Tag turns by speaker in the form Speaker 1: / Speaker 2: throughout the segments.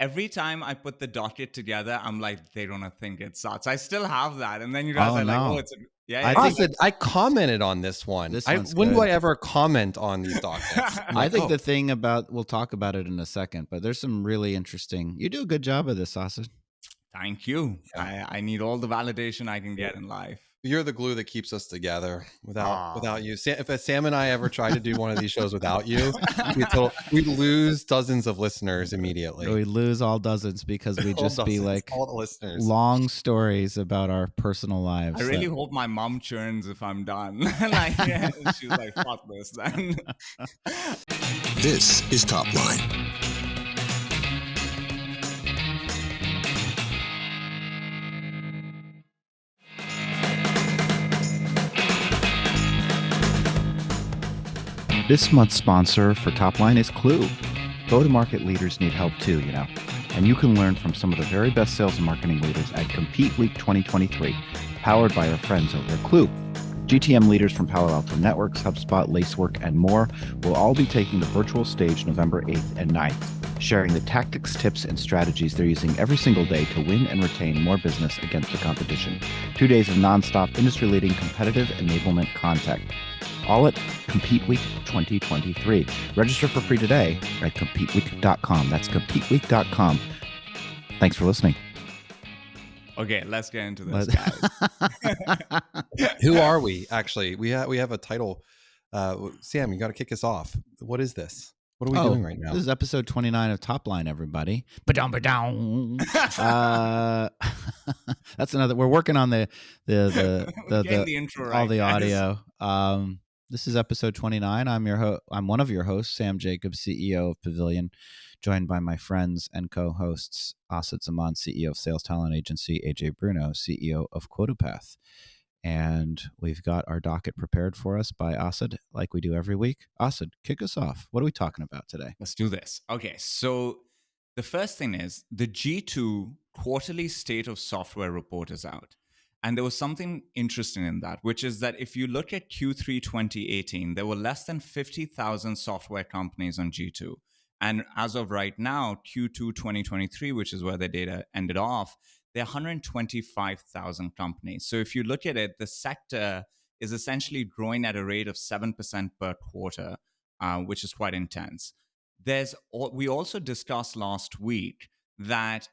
Speaker 1: every time I put the docket together, I'm like, they don't think it sucks. I still have that. And then you guys
Speaker 2: Oh,
Speaker 1: are like,
Speaker 2: no.
Speaker 1: oh, it's a, yeah,
Speaker 2: I
Speaker 1: yeah.
Speaker 2: think-
Speaker 3: Asid, I commented on this one.
Speaker 2: This
Speaker 3: When
Speaker 2: one's
Speaker 3: do
Speaker 2: good.
Speaker 3: I ever comment on these dockets? I'm
Speaker 2: I
Speaker 3: like,
Speaker 2: think
Speaker 3: oh,
Speaker 2: the thing about, we'll talk about it in a second, but there's some really interesting, you do a good job of this, Asid.
Speaker 1: Thank you.
Speaker 3: Yeah.
Speaker 1: I need all the validation I can get in life.
Speaker 3: You're the glue that keeps us together.
Speaker 1: Aw.
Speaker 3: Without you, if Sam and I ever try to do one of these shows without you, we lose dozens of listeners immediately.
Speaker 2: We lose all dozens because we just be like
Speaker 3: all the listeners.
Speaker 2: long stories about our personal lives.
Speaker 1: I really hope my mom churns if I'm done. Like, she's like, fuck this then.
Speaker 4: This is Top Line.
Speaker 2: This month's sponsor for Topline is Clue. Go-to-market leaders need help too, you know. And you can learn from some of the very best sales and marketing leaders at Compete Week 2023, powered by our friends over at Clue. GTM leaders from Palo Alto Networks, HubSpot, Lacework, and more will all be taking the virtual stage November 8th and 9th, sharing the tactics, tips, and strategies they're using every single day to win and retain more business against the competition. 2 days of nonstop, industry-leading competitive enablement content. All at Compete Week 2023. Register for free today at CompeteWeek.com. That's CompeteWeek.com. Thanks for listening.
Speaker 1: Okay, let's get into this, guys.
Speaker 3: Who are we? Actually, we have a title. Sam, you got to kick us off. What is this? What are we doing right now?
Speaker 2: This is episode 29 of Top Line, everybody. Ba-dum. That's another. We're working on the
Speaker 1: intro right,
Speaker 2: all the
Speaker 1: guys.
Speaker 2: audio. This is episode 29. I'm one of your hosts, Sam Jacobs, CEO of Pavilion, joined by my friends and co-hosts, Asid Zaman, CEO of Sales Talent Agency, AJ Bruno, CEO of QuotaPath. And we've got our docket prepared for us by Asid, like we do every week. Asid, kick us off. What are we talking about today?
Speaker 1: Let's do this. Okay, so the first thing is the G2 quarterly state of software report is out. And there was something interesting in that, which is that if you look at Q3 2018, there were less than 50,000 software companies on G2. And as of right now, Q2 2023, which is where the data ended off, there are 125,000 companies. So if you look at it, the sector is essentially growing at a rate of 7% per quarter, which is quite intense. We also discussed last week that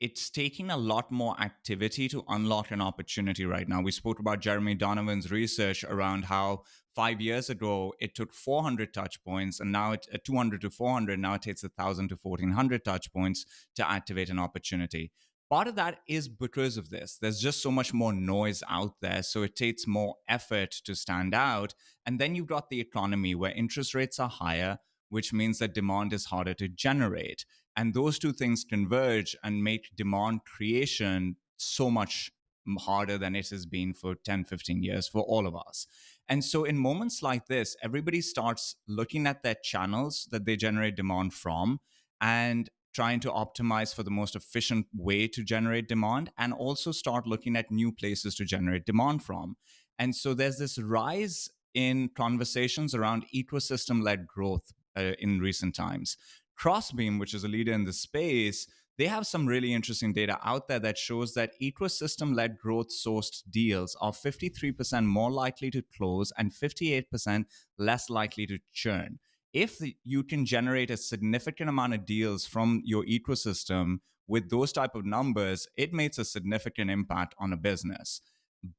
Speaker 1: it's taking a lot more activity to unlock an opportunity right now. We spoke about Jeremy Donovan's research around how 5 years ago it took 400 touch points, and now it's 200 to 400. Now it takes 1,000 to 1,400 touch points to activate an opportunity. Part of that is because of this. There's just so much more noise out there, so it takes more effort to stand out. And then you've got the economy where interest rates are higher, which means that demand is harder to generate. And those two things converge and make demand creation so much harder than it has been for 10, 15 years for all of us. And so in moments like this, everybody starts looking at their channels that they generate demand from and trying to optimize for the most efficient way to generate demand, and also start looking at new places to generate demand from. And so there's this rise in conversations around ecosystem-led growth in recent times. Crossbeam, which is a leader in the space, they have some really interesting data out there that shows that ecosystem-led growth sourced deals are 53% more likely to close and 58% less likely to churn. If you can generate a significant amount of deals from your ecosystem with those type of numbers, it makes a significant impact on a business.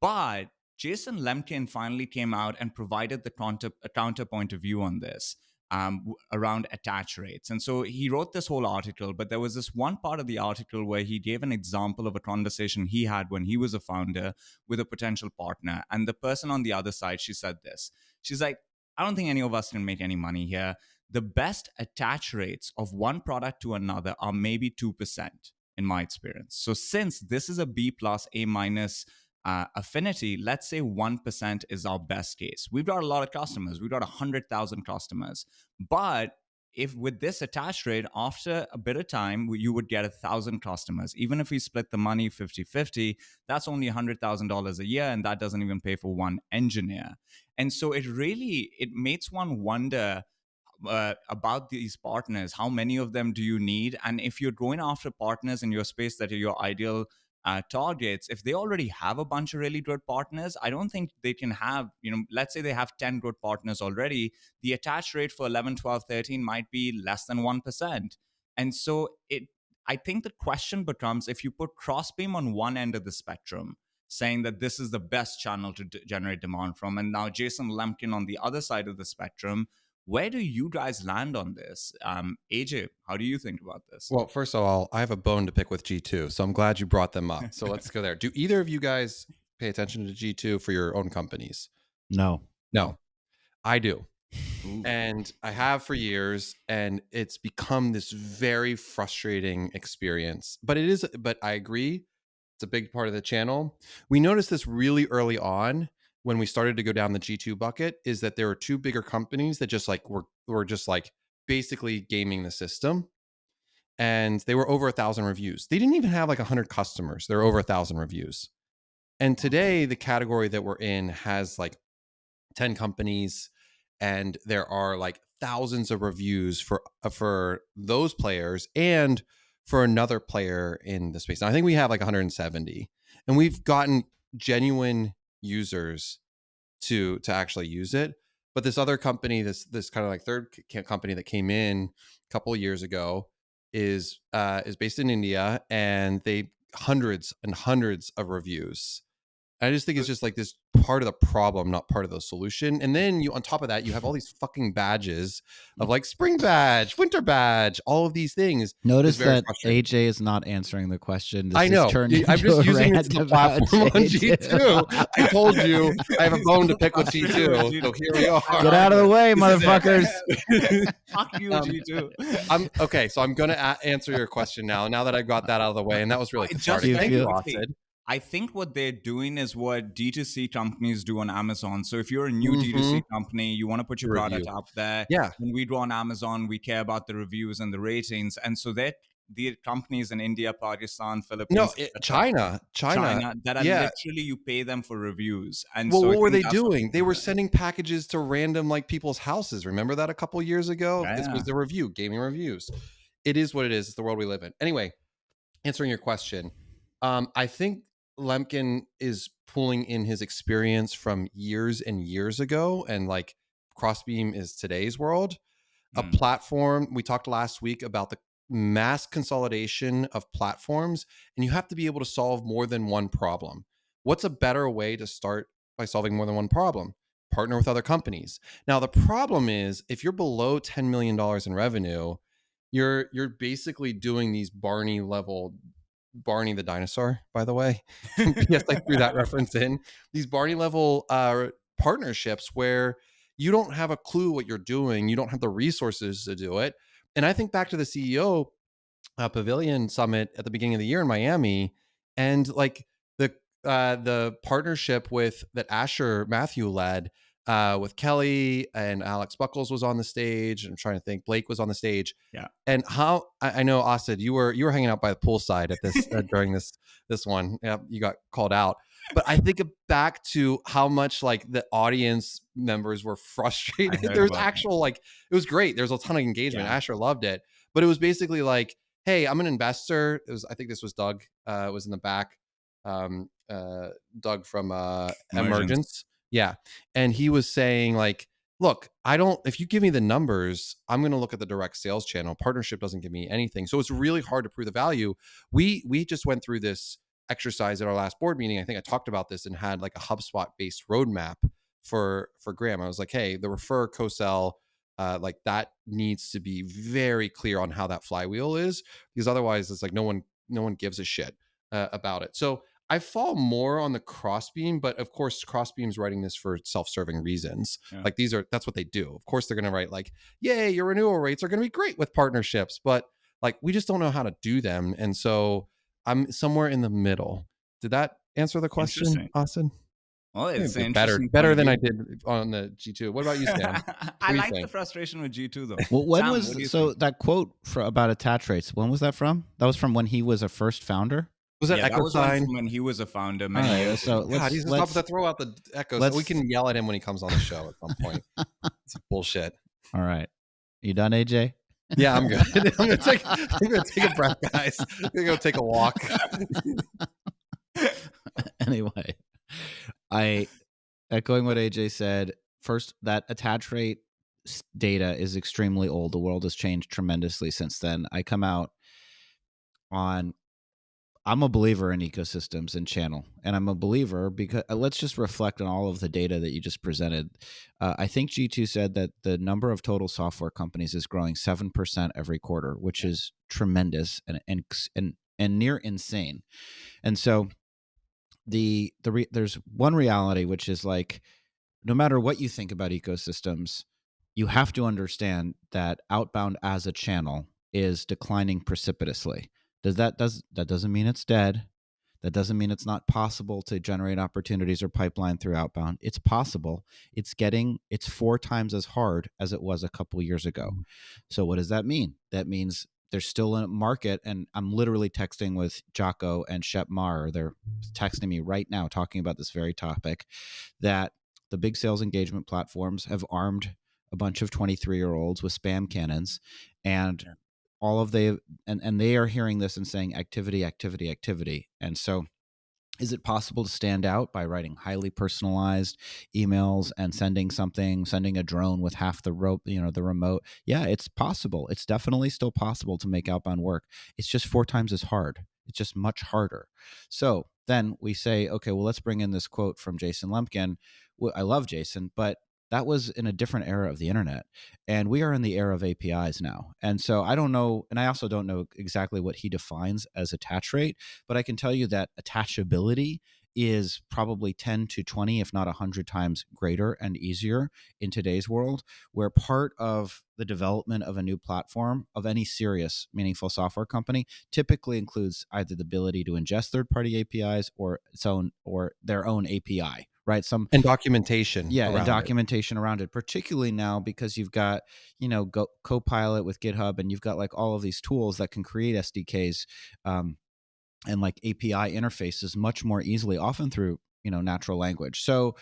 Speaker 1: But Jason Lemkin finally came out and provided the counterpoint of view on this. Around attach rates. And so he wrote this whole article, but there was this one part of the article where he gave an example of a conversation he had when he was a founder with a potential partner. And the person on the other side, she said this. She's like, I don't think any of us can make any money here. The best attach rates of one product to another are maybe 2% in my experience. So since this is a B plus, A minus affinity, let's say 1% is our best case. We've got a lot of customers. We've got 100,000 customers. But if with this attach rate, after a bit of time, you would get 1,000 customers. Even if we split the money 50-50, that's only $100,000 a year, and that doesn't even pay for one engineer. And so it makes one wonder, about these partners. How many of them do you need? And if you're going after partners in your space that are your ideal targets, if they already have a bunch of really good partners, I don't think they can have, let's say they have 10 good partners already, the attach rate for 11, 12, 13 might be less than 1%. And so I think the question becomes, if you put Crossbeam on one end of the spectrum, saying that this is the best channel to generate demand from, and now Jason Lemkin on the other side of the spectrum, where do you guys land on this? AJ, how do you think about this?
Speaker 3: Well, first of all, I have a bone to pick with G2, so I'm glad you brought them up. So let's go there. Do either of you guys pay attention to G2 for your own companies?
Speaker 2: No.
Speaker 3: I do.
Speaker 1: Ooh.
Speaker 3: And I have for years, and it's become this very frustrating experience. But I agree, it's a big part of the channel. We noticed this really early on when we started to go down the G2 bucket, is that there were two bigger companies that just like were just like basically gaming the system. And they were over 1,000 reviews. They didn't even have like 100 customers. They're over 1,000 reviews. And today the category that we're in has like 10 companies, and there are like thousands of reviews for those players and for another player in the space. Now, I think we have like 170, and we've gotten genuine users to actually use it. But this other company, this kind of like third company that came in a couple of years ago, is based in India, and they hundreds and hundreds of reviews. I just think it's just like this part of the problem, not part of the solution. And then on top of that, you have all these fucking badges of like spring badge, winter badge, all of these things.
Speaker 2: Notice that AJ is not answering the question.
Speaker 3: I know. I'm just using this as a platform on G2. I told you I have a bone to pick with G2. So here we are.
Speaker 2: Get out of the way, motherfuckers.
Speaker 1: Fuck you, G2.
Speaker 3: Okay, so I'm going to answer your question now that I got that out of the way. And that was really cathartic. Thank you, Austin.
Speaker 1: I think what they're doing is what D2C companies do on Amazon. So if you're a new D2C company, you want to put your product up there.
Speaker 3: Yeah.
Speaker 1: When we do on Amazon, we care about the reviews and the ratings. And so the companies in India, Pakistan, Philippines,
Speaker 3: China,
Speaker 1: that are literally, you pay them for reviews. And
Speaker 3: well, so what were they doing? They were sending packages to random like people's houses. Remember that a couple of years ago? Yeah. This was the review, gaming reviews. It is what it is. It's the world we live in. Anyway, answering your question, I think Lemkin is pulling in his experience from years and years ago, and like Crossbeam is today's world. A platform, we talked last week about the mass consolidation of platforms, and you have to be able to solve more than one problem. What's a better way to start by solving more than one problem? Partner with other companies. Now, the problem is if you're below $10 million in revenue, you're basically doing these Barney the dinosaur, by the way. Yes, I threw that reference in. These Barney level partnerships where you don't have a clue what you're doing. You don't have the resources to do it. And I think back to the CEO Pavilion Summit at the beginning of the year in Miami, and like the partnership that Asher Matthew led with Kelly and Alex Buckles was on the stage. I'm trying to think. Blake was on the stage.
Speaker 1: Yeah.
Speaker 3: And how I know, Austin, you were hanging out by the poolside at this during this one. Yeah, you got called out. But I think back to how much like the audience members were frustrated. There's actual it was great. There's a ton of engagement. Yeah. Asher loved it. But it was basically like, hey, I'm an investor. I think this was Doug. Was in the back. Doug from Emergence. Yeah. And he was saying like, look, if you give me the numbers, I'm going to look at the direct sales channel. Partnership doesn't give me anything. So it's really hard to prove the value. We just went through this exercise at our last board meeting. I think I talked about this and had like a HubSpot based roadmap for Graham. I was like, hey, the refer co-sell, like that needs to be very clear on how that flywheel is, because otherwise it's like no one gives a shit about it. So I fall more on the Crossbeam, but of course Crossbeam's writing this for self-serving reasons. Yeah. Like that's what they do. Of course they're going to write like, yay, your renewal rates are going to be great with partnerships, but like we just don't know how to do them. And so I'm somewhere in the middle. Did that answer the question, Austin?
Speaker 1: Well, it's
Speaker 3: better than I did on the G2. What about you, Sam?
Speaker 1: I like the frustration with G2 though.
Speaker 2: Well, when Sam, that quote about attach rates? When was that from? That was from when he was a first founder.
Speaker 3: Was that Echo Sign?
Speaker 1: When he was a founder many years ago.
Speaker 3: God, he's about to throw out the echoes. We can yell at him when he comes on the show at some point. It's bullshit.
Speaker 2: All right. You done, AJ?
Speaker 3: Yeah, I'm good. I'm gonna take a breath, guys. I'm gonna go take a walk.
Speaker 2: Anyway, I echoing what AJ said. First, that attach rate data is extremely old. The world has changed tremendously since then. I come out on I'm a believer in ecosystems and channel, and I'm a believer because let's just reflect on all of the data that you just presented. I think G2 said that the number of total software companies is growing 7% every quarter, which is tremendous and near insane. And so there's one reality, which is like, no matter what you think about ecosystems, you have to understand that outbound as a channel is declining precipitously. That doesn't mean it's dead. That doesn't mean it's not possible to generate opportunities or pipeline through outbound. It's possible. It's 4 times as hard as it was a couple years ago. So what does that mean? That means there's still a market, and I'm literally texting with Jocko and Shep Mar. They're texting me right now talking about this very topic, that the big sales engagement platforms have armed a bunch of 23-year-olds with spam cannons, and all of and they are hearing this and saying activity, activity, activity. And so is it possible to stand out by writing highly personalized emails and sending a drone with half the rope, the remote? Yeah, it's possible. It's definitely still possible to make outbound work. It's just 4 times as hard. It's just much harder. So then we say, okay, well, let's bring in this quote from Jason Lemkin. I love Jason, but that was in a different era of the internet, and we are in the era of APIs now. And so I don't know, and I also don't know exactly what he defines as attach rate, but I can tell you that attachability is probably 10 to 20, if not 100 times greater and easier in today's world, where part of the development of a new platform of any serious, meaningful software company typically includes either the ability to ingest third-party APIs or their own API, right?
Speaker 3: And documentation
Speaker 2: And
Speaker 3: around it.
Speaker 2: documentation around it, particularly now because you've got, Copilot with GitHub, and you've got like all of these tools that can create SDKs, and like API interfaces much more easily, often through, natural language. So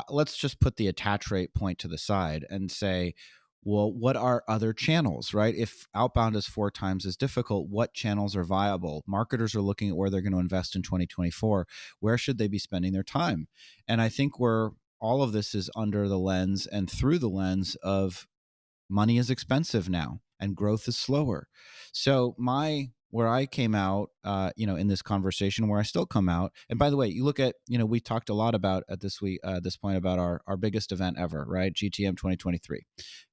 Speaker 2: let's just put the attach rate point to the side and say, well, what are other channels, right? If outbound is 4 times as difficult, what channels are viable? Marketers are looking at where they're going to invest in 2024. Where should they be spending their time? And I think all of this is under the lens and through the lens of money is expensive now and growth is slower. So where I came out, in this conversation, where I still come out. And by the way, you look at, we talked a lot about at this point about our biggest event ever, right? GTM 2023.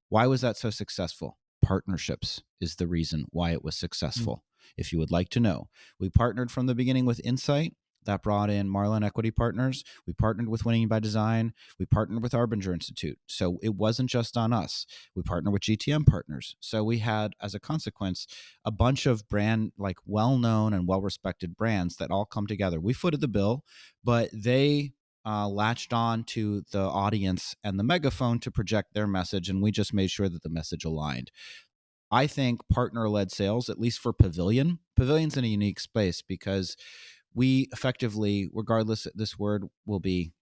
Speaker 2: Why was that so successful? Partnerships is the reason why it was successful. If you would like to know, we partnered from the beginning with Insight. That brought in Marlin Equity Partners. We partnered with Winning by Design. We partnered with Arbinger Institute. So it wasn't just on us. We partnered with GTM partners. So we had, as a consequence, a bunch of brand, like well-known and well-respected brands that all come together. We footed the bill, but they latched on to the audience and the megaphone to project their message, and we just made sure that the message aligned. I think partner-led sales, at least for Pavilion's in a unique space because we effectively, regardless, this word will be,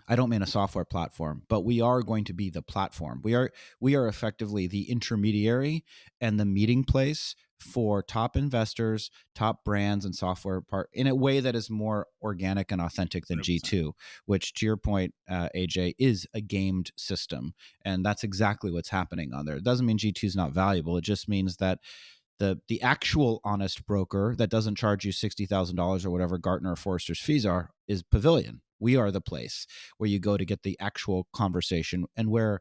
Speaker 2: I don't mean a software platform, but we are going to be the platform. We are effectively the intermediary and the meeting place for top investors, top brands, and software in a way that is more organic and authentic than
Speaker 1: 100%.
Speaker 2: G2, which, to your point, AJ, is a gamed system, and that's exactly what's happening on there. It doesn't mean G2 is not valuable. It just means that the actual honest broker that doesn't charge you $60,000 or whatever Gartner or Forrester's fees are is Pavilion. We are the place where you go to get the actual conversation, and where,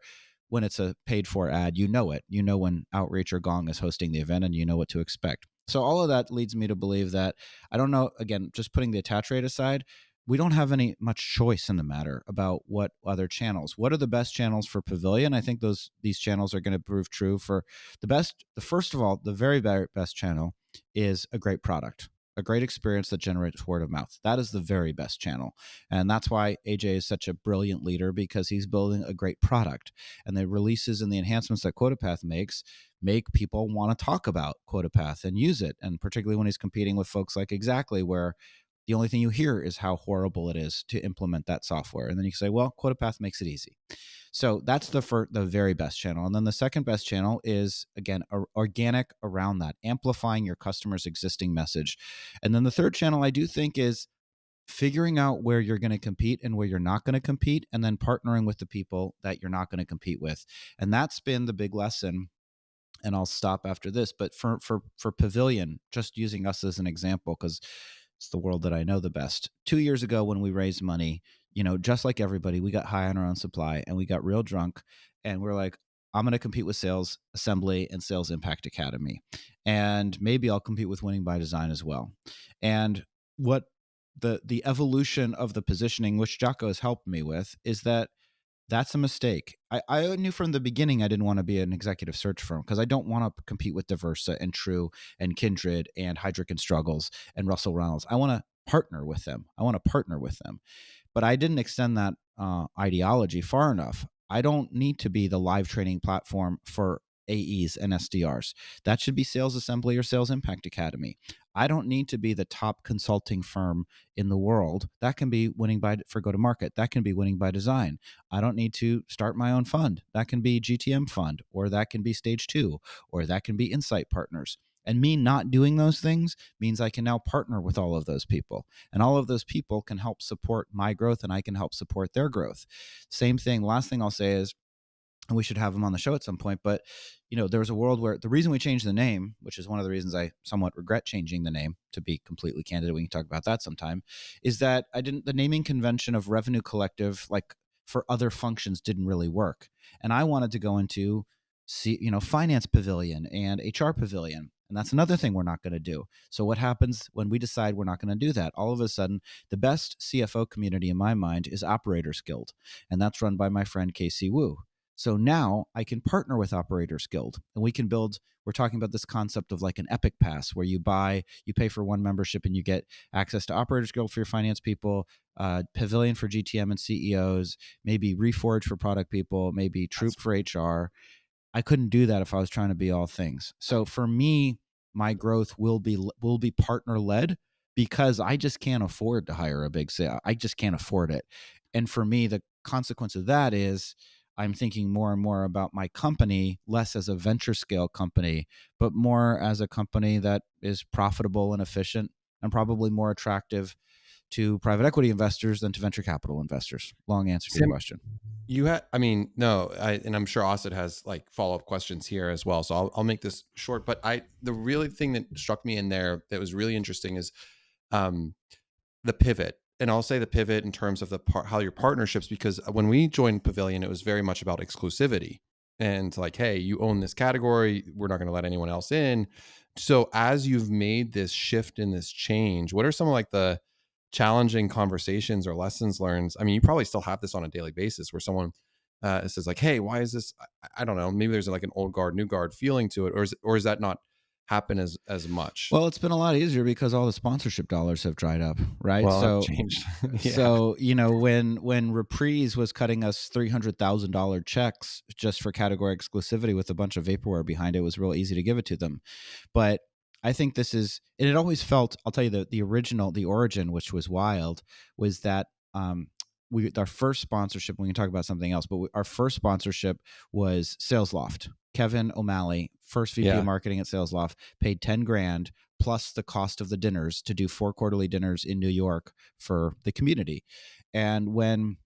Speaker 2: when it's a paid for ad, you know it. You know when Outreach or Gong is hosting the event, and you know what to expect. So all of that leads me to believe that, I don't know, again, just putting the attach rate aside, we don't have any much choice in the matter about what other channels. What are the best channels for Pavilion? I think these channels are going to prove true for first of all, the very, very best channel is a great product, a great experience that generates word of mouth. That is the very best channel. And that's why AJ is such a brilliant leader, because he's building a great product. And the releases and the enhancements that QuotaPath makes make people want to talk about QuotaPath and use it. And particularly when he's competing with folks like Exactly, where the only thing you hear is how horrible it is to implement that software. And then you say, well, QuotaPath makes it easy. So that's the very best channel. And then the second best channel is, again, organic around that, amplifying your customer's existing message. And then the third channel I do think is figuring out where you're going to compete and where you're not going to compete, and then partnering with the people that you're not going to compete with. And that's been the big lesson. And I'll stop after this. But for Pavilion, just using us as an example, because it's the world that I know the best. 2 years ago, when we raised money, just like everybody, we got high on our own supply and we got real drunk, and we're like, I'm going to compete with Sales Assembly and Sales Impact Academy, and maybe I'll compete with Winning by Design as well. And what the evolution of the positioning, which Jocko has helped me with, is that that's a mistake. I knew from the beginning I didn't want to be an executive search firm, because I don't want to compete with Diversa and True and Kindred and Heidrick and Struggles and Russell Reynolds. I want to partner with them. But I didn't extend that ideology far enough. I don't need to be the live training platform for AEs and SDRs. That should be Sales Assembly or Sales Impact Academy. I don't need to be the top consulting firm in the world. That can be for go-to-market. That can be Winning by Design. I don't need to start my own fund. That can be GTM Fund, or that can be Stage 2, or that can be Insight Partners. And me not doing those things means I can now partner with all of those people. And all of those people can help support my growth, and I can help support their growth. Same thing. Last thing I'll say is, and we should have him on the show at some point, but there was a world where the reason we changed the name, which is one of the reasons I somewhat regret changing the name, to be completely candid, we can talk about that sometime, is that the naming convention of Revenue Collective, like for other functions, didn't really work. And I wanted to go into Finance Pavilion and HR Pavilion. And that's another thing we're not going to do. So what happens when we decide we're not going to do that? All of a sudden, the best CFO community in my mind is Operators Guild. And that's run by my friend Casey Wu. So now I can partner with Operators Guild, and we can build, we're talking about this concept of like an Epic Pass, where you pay for one membership and you get access to Operators Guild for your finance people, Pavilion for GTM and CEOs, maybe Reforge for product people, maybe Troop for HR. I couldn't do that if I was trying to be all things. So for me, my growth will be partner led, because I just can't afford to hire a big sale. I just can't afford it. And for me, the consequence of that is I'm thinking more and more about my company, less as a venture scale company, but more as a company that is profitable and efficient, and probably more attractive to private equity investors than to venture capital investors. Long answer to your question.
Speaker 3: And I'm sure Austin has like follow-up questions here as well. So I'll make this short, but the really thing that struck me in there that was really interesting is the pivot. And I'll say the pivot in terms of how your partnerships, because when we joined Pavilion, it was very much about exclusivity and like, hey, you own this category, we're not going to let anyone else in. So as you've made this shift and this change, what are some of like the challenging conversations or lessons learned? I mean, you probably still have this on a daily basis where someone says like, hey, why is this? I don't know. Maybe there's like an old guard, new guard feeling to it, or is that not happen as much?
Speaker 2: Well, it's been a lot easier because all the sponsorship dollars have dried up, right?
Speaker 3: Well,
Speaker 2: so
Speaker 3: that's changed. Yeah.
Speaker 2: So when Reprise was cutting us $300,000 checks just for category exclusivity with a bunch of vaporware behind it, was real easy to give it to them. But I think this is, and it always felt, I'll tell you, the origin, which was wild, was that our first sponsorship, we can talk about something else, but our first sponsorship was SalesLoft. Kevin O'Malley, first VP of marketing at SalesLoft, paid $10,000 plus the cost of the dinners to do 4 quarterly dinners in New York for the community. And when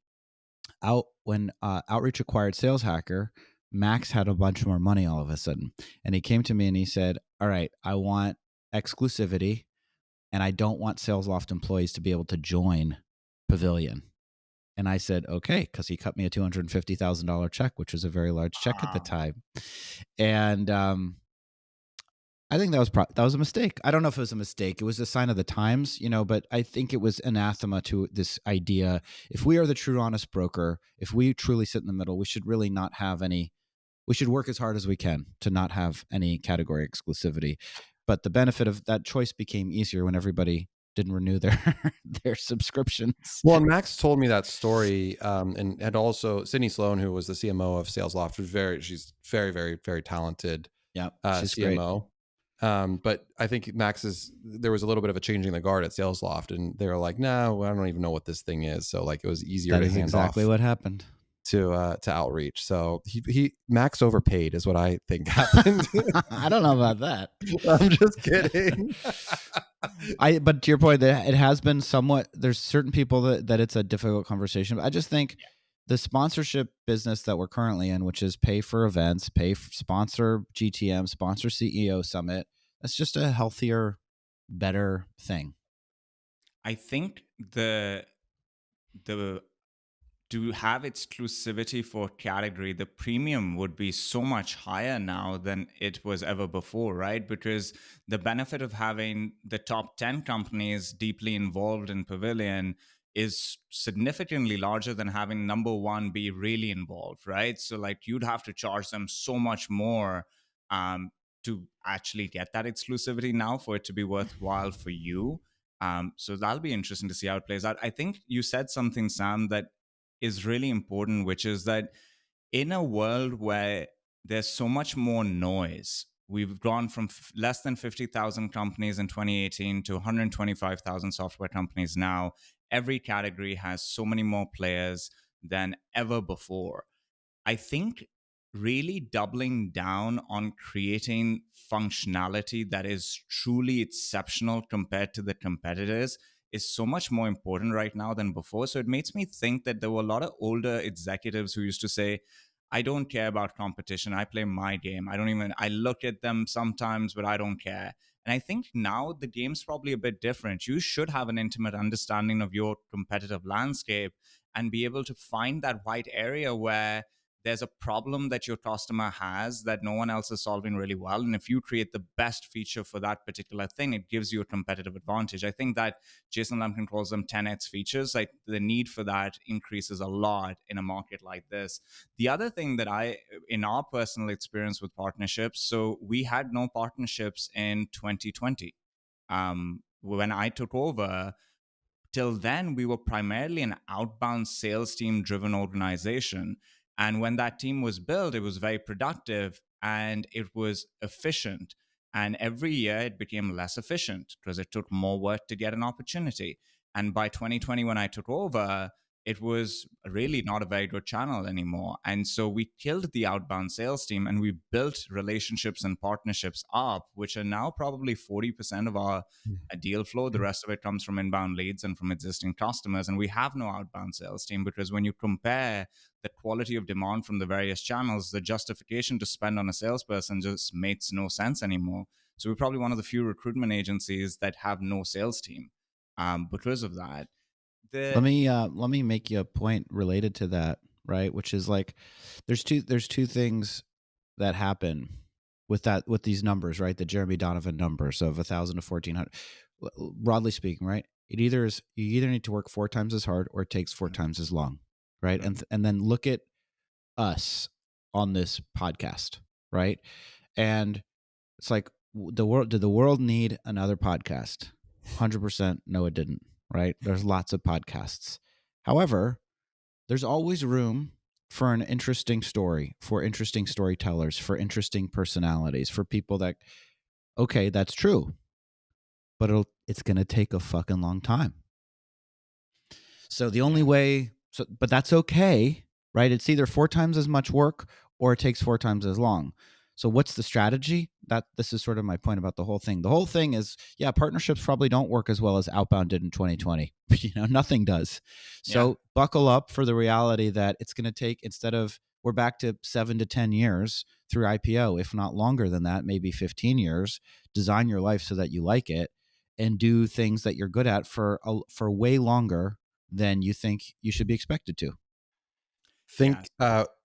Speaker 2: Outreach acquired Sales Hacker, Max had a bunch more money all of a sudden. And he came to me and he said, all right, I want exclusivity, and I don't want SalesLoft employees to be able to join Pavilion. And I said, okay, because he cut me a $250,000 check, which was a very large check at the time. And I think that was a mistake. I don't know if it was a mistake. It was a sign of the times, but I think it was anathema to this idea. If we are the true honest broker, if we truly sit in the middle, we should really not have we should work as hard as we can to not have any category exclusivity. But the benefit of that choice became easier when everybody didn't renew their subscriptions.
Speaker 3: Well, and Max told me that story, and had also Sydney Sloan, who was the CMO of SalesLoft, she's very, very, very talented.
Speaker 2: Yeah, she's
Speaker 3: CMO. But I think there was a little bit of a changing the guard at SalesLoft, and they were like, no, I don't even know what this thing is. So like it was easier
Speaker 2: That
Speaker 3: to
Speaker 2: is
Speaker 3: hand
Speaker 2: exactly
Speaker 3: off
Speaker 2: what happened.
Speaker 3: to Outreach. So Max overpaid is what I think happened.
Speaker 2: I don't know about that.
Speaker 3: I'm just kidding.
Speaker 2: But to your point, that it has been somewhat. There's certain people that it's a difficult conversation. But I just think the sponsorship business that we're currently in, which is pay for events, sponsor GTM, sponsor CEO Summit, that's just a healthier, better thing.
Speaker 1: I think the to have exclusivity for category, the premium would be so much higher now than it was ever before, right? Because the benefit of having the top 10 companies deeply involved in Pavilion is significantly larger than having number one be really involved, right? So like you'd have to charge them so much more to actually get that exclusivity now for it to be worthwhile for you. So that'll be interesting to see how it plays out. I think you said something, Sam, that is really important, which is that in a world where there's so much more noise, we've gone from less than 50,000 companies in 2018 to 125,000 software companies now. Every category has so many more players than ever before. I think really doubling down on creating functionality that is truly exceptional compared to the competitors is so much more important right now than before. So it makes me think that there were a lot of older executives who used to say, I don't care about competition. I play my game. I look at them sometimes, but I don't care. And I think now the game's probably a bit different. You should have an intimate understanding of your competitive landscape and be able to find that white area where there's a problem that your customer has that no one else is solving really well. And if you create the best feature for that particular thing, it gives you a competitive advantage. I think that Jason Lumpkin calls them 10x features. Like the need for that increases a lot in a market like this. The other thing that in our personal experience with partnerships, so we had no partnerships in 2020. When I took over, till then, we were primarily an outbound sales team driven organization. And when that team was built, it was very productive and it was efficient. And every year it became less efficient because it took more work to get an opportunity. And by 2020, when I took over, it was really not a very good channel anymore. And so we killed the outbound sales team and we built relationships and partnerships up, which are now probably 40% of our deal flow. The rest of it comes from inbound leads and from existing customers. And we have no outbound sales team because when you compare the quality of demand from the various channels, the justification to spend on a salesperson just makes no sense anymore. So we're probably one of the few recruitment agencies that have no sales team because of that.
Speaker 2: Let me make you a point related to that, right? Which is like, there's two things that happen with these numbers, right? The Jeremy Donovan numbers of 1,000 to 1,400. Broadly speaking, right? You either need to work 4 times as hard or it takes 4 times as long, right? And then look at us on this podcast, right? And it's like did the world need another podcast? 100% no, it didn't. Right? There's lots of podcasts. However, there's always room for an interesting story, for interesting storytellers, for interesting personalities, for people that, okay, that's true, but it's going to take a fucking long time. So the only way, but that's okay, right? It's either 4 times as much work or it takes 4 times as long. So what's the strategy? This is sort of my point about the whole thing. The whole thing is, partnerships probably don't work as well as outbound did in 2020. Nothing does. So buckle up for the reality that it's going to take, we're back to 7 to 10 years through IPO, if not longer than that, maybe 15 years. Design your life so that you like it and do things that you're good at for way longer than you think you should be expected to.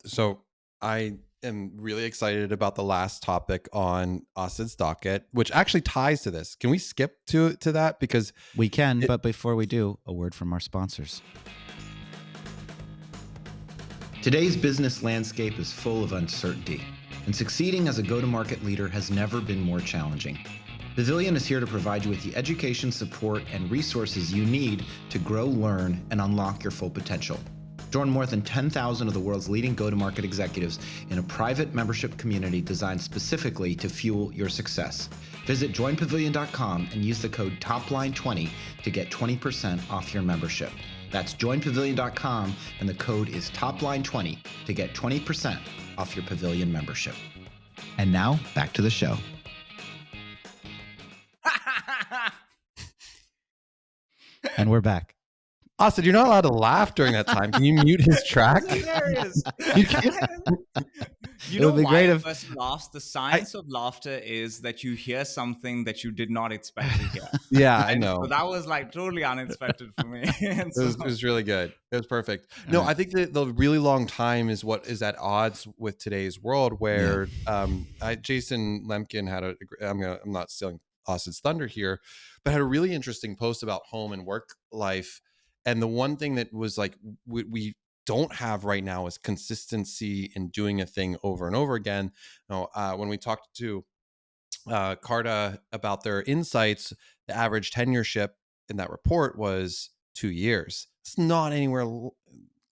Speaker 3: So I am really excited about the last topic on Asad's docket, which actually ties to this. Can we skip to that? Because
Speaker 2: we can, but before we do, a word from our sponsors. Today's business landscape is full of uncertainty, and succeeding as a go-to-market leader has never been more challenging. Pavilion is here to provide you with the education, support, and resources you need to grow, learn, and unlock your full potential. Join more than 10,000 of the world's leading go-to-market executives in a private membership community designed specifically to fuel your success. Visit joinpavilion.com and use the code TOPLINE20 to get 20% off your membership. That's joinpavilion.com and the code is TOPLINE20 to get 20% off your Pavilion membership. And now, back to the show. And we're back.
Speaker 3: Austin, you're not allowed to laugh during that time. Can you mute his track?
Speaker 1: Hilarious. You
Speaker 2: It
Speaker 1: know
Speaker 2: would be
Speaker 1: why
Speaker 2: great
Speaker 1: a
Speaker 2: if-
Speaker 1: person laughs? The science of laughter is that you hear something that you did not expect to hear.
Speaker 3: Yeah, I
Speaker 1: And
Speaker 3: know.
Speaker 1: so that was like totally unexpected for me. And
Speaker 3: It was really good. It was perfect. No,
Speaker 2: right.
Speaker 3: I think that the really long time is what is at odds with today's world, where Jason Lemkin had I'm not stealing Austin's thunder here, but had a really interesting post about home and work life. And the one thing that was like we don't have right now is consistency in doing a thing over and over again. When we talked to Carta about their insights, the average tenureship in that report was 2 years. It's not anywhere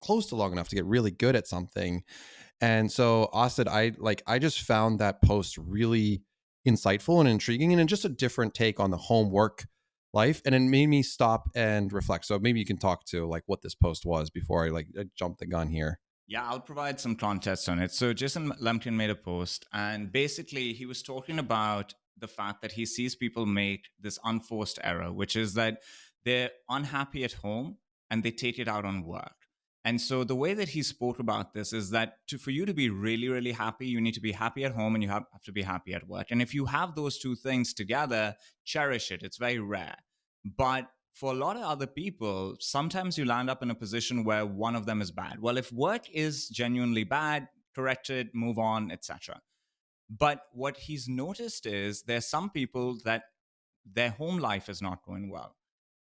Speaker 3: close to long enough to get really good at something. And so, Austin, I just found that post really insightful and intriguing, and just a different take on the homework life, and it made me stop and reflect. So maybe you can talk to like what this post was before I jump the gun here.
Speaker 1: Yeah, I'll provide some context on it. So Jason Lemkin made a post, and basically he was talking about the fact that he sees people make this unforced error, which is that they're unhappy at home and they take it out on work. And so the way that he spoke about this is that for you to be really, really happy, you need to be happy at home and you have to be happy at work. And if you have those two things together, cherish it. It's very rare. But for a lot of other people, sometimes you land up in a position where one of them is bad. Well, if work is genuinely bad, correct it, move on, etc. But what he's noticed is there's some people that their home life is not going well.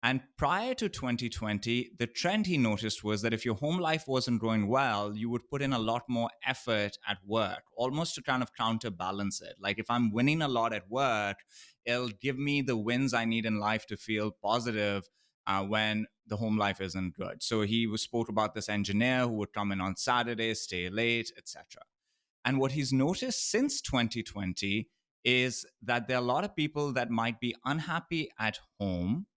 Speaker 1: And prior to 2020, the trend he noticed was that if your home life wasn't going well, you would put in a lot more effort at work, almost to kind of counterbalance it. Like if I'm winning a lot at work, it'll give me the wins I need in life to feel positive when the home life isn't good. So he spoke about this engineer who would come in on Saturdays, stay late, etc. And what he's noticed since 2020 is that there are a lot of people that might be unhappy at home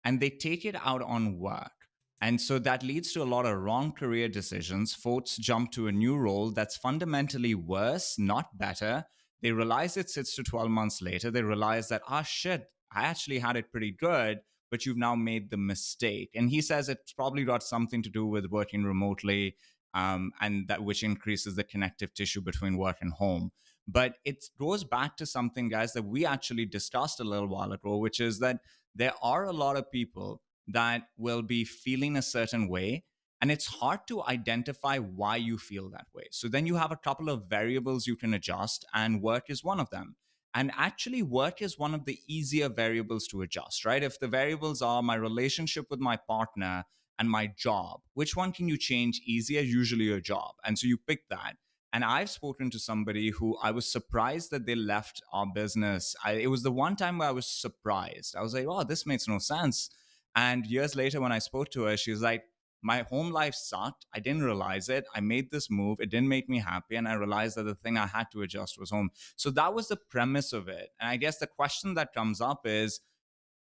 Speaker 1: and they take it out on work. And so that leads to a lot of wrong career decisions. Folks jump to a new role that's fundamentally worse, not better. They realize it 6 to 12 months later. They realize that, shit, I actually had it pretty good, but you've now made the mistake. And he says it's probably got something to do with working remotely, and that which increases the connective tissue between work and home. But it goes back to something, guys, that we actually discussed a little while ago, which is that there are a lot of people that will be feeling a certain way, and it's hard to identify why you feel that way. So then you have a couple of variables you can adjust, and work is one of them. And actually, work is one of the easier variables to adjust, right? If the variables are my relationship with my partner and my job, which one can you change easier? Usually your job. And so you pick that. And I've spoken to somebody who I was surprised that they left our business. It was the one time where I was surprised. I was like, oh, this makes no sense. And years later, when I spoke to her, she was like, my home life sucked. I didn't realize it. I made this move. It didn't make me happy. And I realized that the thing I had to adjust was home. So that was the premise of it. And I guess the question that comes up is,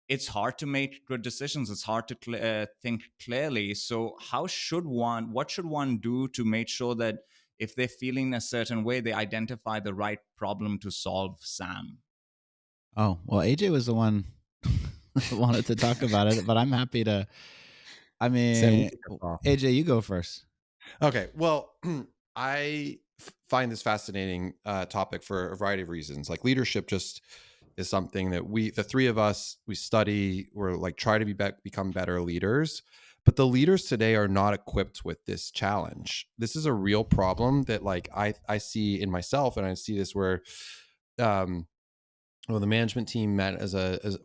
Speaker 1: it's hard to make good decisions. It's hard to think clearly. So what should one do to make sure that if they're feeling a certain way, they identify the right problem to solve, Sam?
Speaker 2: Oh, well, AJ was the one who wanted to talk about it, but I'm happy to. I mean, AJ, you go first.
Speaker 3: Okay. Well, I find this fascinating topic for a variety of reasons. Like leadership just is something that the three of us, we study, we're like try to become better leaders. But the leaders today are not equipped with this challenge. This is a real problem that like I see in myself, and I see this where the management team met as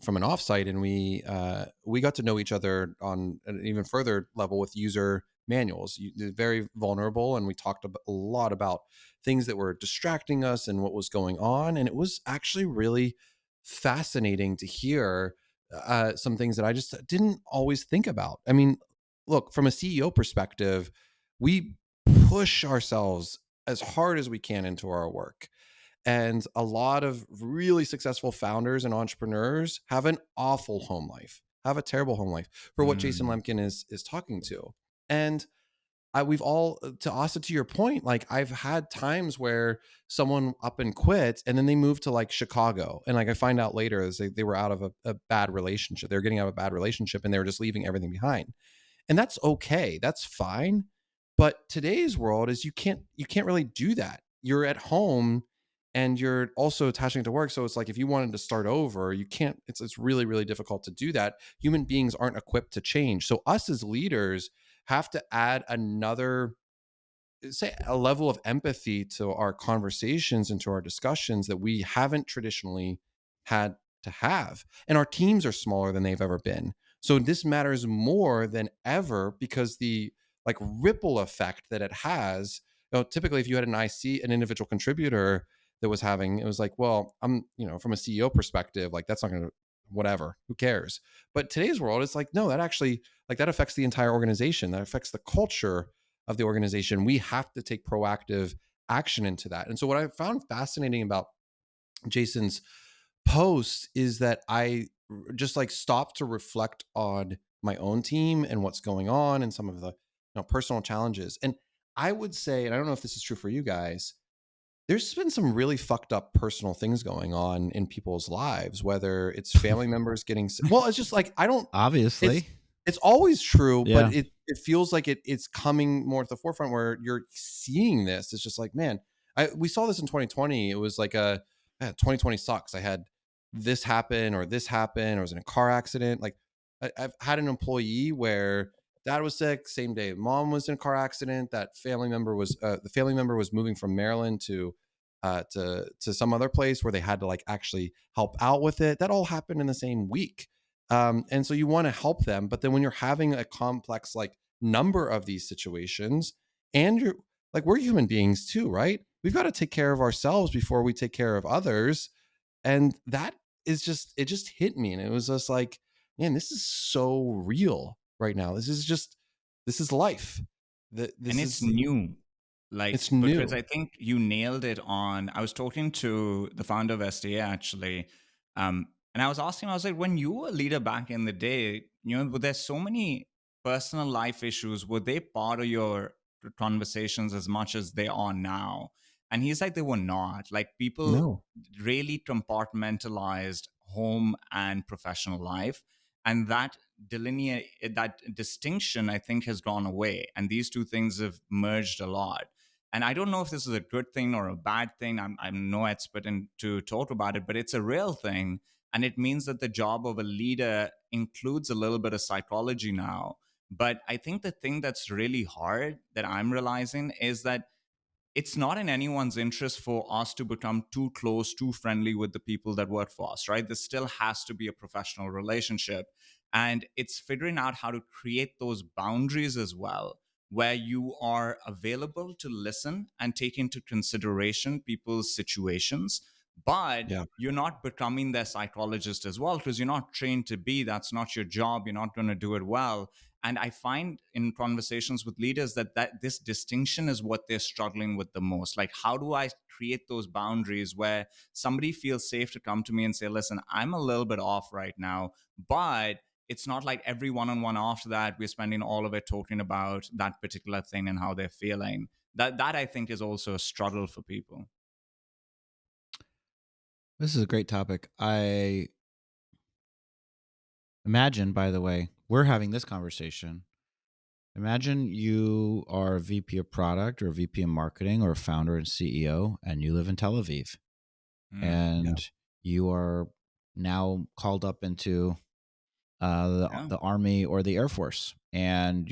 Speaker 3: from an offsite, and we got to know each other on an even further level with user manuals. They're very vulnerable, and we talked a lot about things that were distracting us and what was going on. And it was actually really fascinating to hear some things that I just didn't always think about. I mean, look, from a CEO perspective, we push ourselves as hard as we can into our work. And a lot of really successful founders and entrepreneurs have an awful home life, have a terrible home life for what Jason
Speaker 1: Mm.
Speaker 3: Lemkin is talking to. And we've all, to also to your point, like I've had times where someone up and quit and then they moved to like Chicago. And like I find out later is they were out of a bad relationship. They were getting out of a bad relationship and they were just leaving everything behind. And that's okay. That's fine. But today's world is you can't really do that. You're at home and you're also attaching to work. So it's like if you wanted to start over, you can't, it's really, really difficult to do that. Human beings aren't equipped to change. So us as leaders have to add another, say, a level of empathy to our conversations and to our discussions that we haven't traditionally had to have. And our teams are smaller than they've ever been. So this matters more than ever because the like ripple effect that it has. Typically if you had an IC, an individual contributor that was having, it was like, well, I'm, from a CEO perspective, like that's not going to, whatever, who cares? But today's world, it's like, no, that actually, like that affects the entire organization. That affects the culture of the organization. We have to take proactive action into that. And so what I found fascinating about Jason's post is that I just like stopped to reflect on my own team and what's going on and some of the personal challenges. And I would say, and I don't know if this is true for you guys, there's been some really fucked up personal things going on in people's lives, whether it's family members getting sick. Well, it's just like I don't, it's
Speaker 2: Obviously.
Speaker 3: it's always true, but
Speaker 2: Yeah.
Speaker 3: it feels like it's coming more to the forefront where you're seeing this. It's just like, man, we saw this in 2020. It was like 2020 sucks. I had this happen or this happen, or I was in a car accident. Like I've had an employee where dad was sick, same day mom was in a car accident. That family member was the family member was moving from Maryland to some other place where they had to like actually help out with it. That all happened in the same week. And so you want to help them, but then when you're having a complex like number of these situations, and you're like, we're human beings too, right? We've got to take care of ourselves before we take care of others. And that is just, it just hit me. And it was just like, man, this is so real right now. This is life.
Speaker 1: And
Speaker 3: This
Speaker 1: it's
Speaker 3: is,
Speaker 1: new. Like,
Speaker 3: it's
Speaker 1: because
Speaker 3: new.
Speaker 1: I think you nailed it on. I was talking to the founder of SDA actually. And I was asking, I was like, when you were a leader back in the day, there's so many personal life issues. Were they part of your conversations as much as they are now? And he's like, they were not. Like, people
Speaker 3: No.
Speaker 1: really compartmentalized home and professional life. And that distinction, I think, has gone away. And these two things have merged a lot. And I don't know if this is a good thing or a bad thing. I'm no expert to talk about it, but it's a real thing. And it means that the job of a leader includes a little bit of psychology now. But I think the thing that's really hard that I'm realizing is that it's not in anyone's interest for us to become too close, too friendly with the people that work for us, right? There still has to be a professional relationship. And it's figuring out how to create those boundaries as well, where you are available to listen and take into consideration people's situations, but
Speaker 3: Yeah.
Speaker 1: you're not becoming their psychologist as well, because you're not trained to be. That's not your job. You're not going to do it well. And I find in conversations with leaders that this distinction is what they're struggling with the most. Like, how do I create those boundaries where somebody feels safe to come to me and say, listen, I'm a little bit off right now, but it's not like every one-on-one after that we're spending all of it talking about that particular thing and how they're feeling. That I think is also a struggle for people.
Speaker 2: This is a great topic. I imagine, by the way, we're having this conversation. Imagine you are a VP of product or a VP of marketing or a founder and CEO, and you live in Tel Aviv,
Speaker 3: Yeah.
Speaker 2: and you are now called up into
Speaker 1: Yeah.
Speaker 2: the Army or the Air Force, and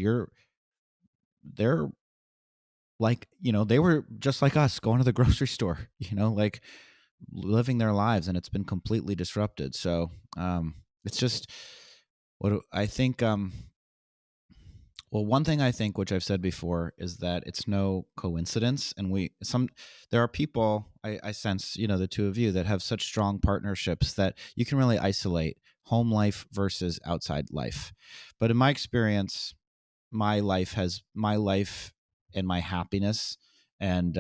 Speaker 2: they're like, they were just like us going to the grocery store, like living their lives, and it's been completely disrupted. So it's just what I think. Well, one thing I think, which I've said before, is that it's no coincidence, and there are people I sense, the two of you, that have such strong partnerships that you can really isolate home life versus outside life. But in my experience, my life and my happiness, and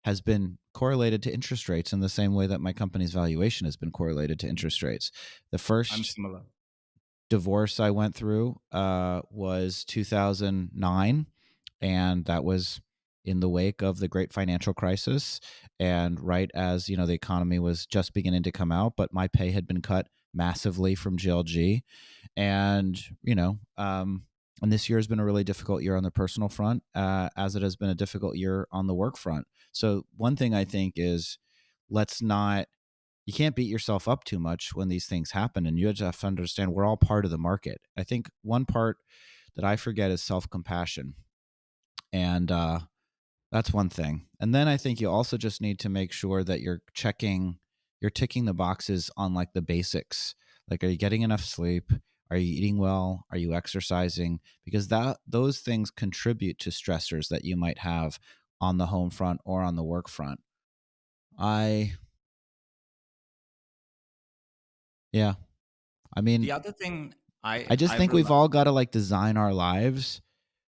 Speaker 2: has been correlated to interest rates in the same way that my company's valuation has been correlated to interest rates. The
Speaker 1: I'm
Speaker 2: first
Speaker 1: similar.
Speaker 2: divorce I went through was 2009, and that was in the wake of the great financial crisis, and right as the economy was just beginning to come out, but my pay had been cut massively from GLG, and and this year has been a really difficult year on the personal front, as it has been a difficult year on the work front. So one thing I think is, let's not you can't beat yourself up too much when these things happen, and you just have to understand we're all part of the market. I think one part that I forget is self-compassion, and that's one thing. And then I think you also just need to make sure that you're ticking the boxes on like the basics. Like, are you getting enough sleep? Are you eating well? Are you exercising? Because those things contribute to stressors that you might have on the home front or on the work front. Yeah. I mean,
Speaker 1: The other thing
Speaker 2: I just
Speaker 1: I've
Speaker 2: think we've
Speaker 1: realized,
Speaker 2: all got to like design our lives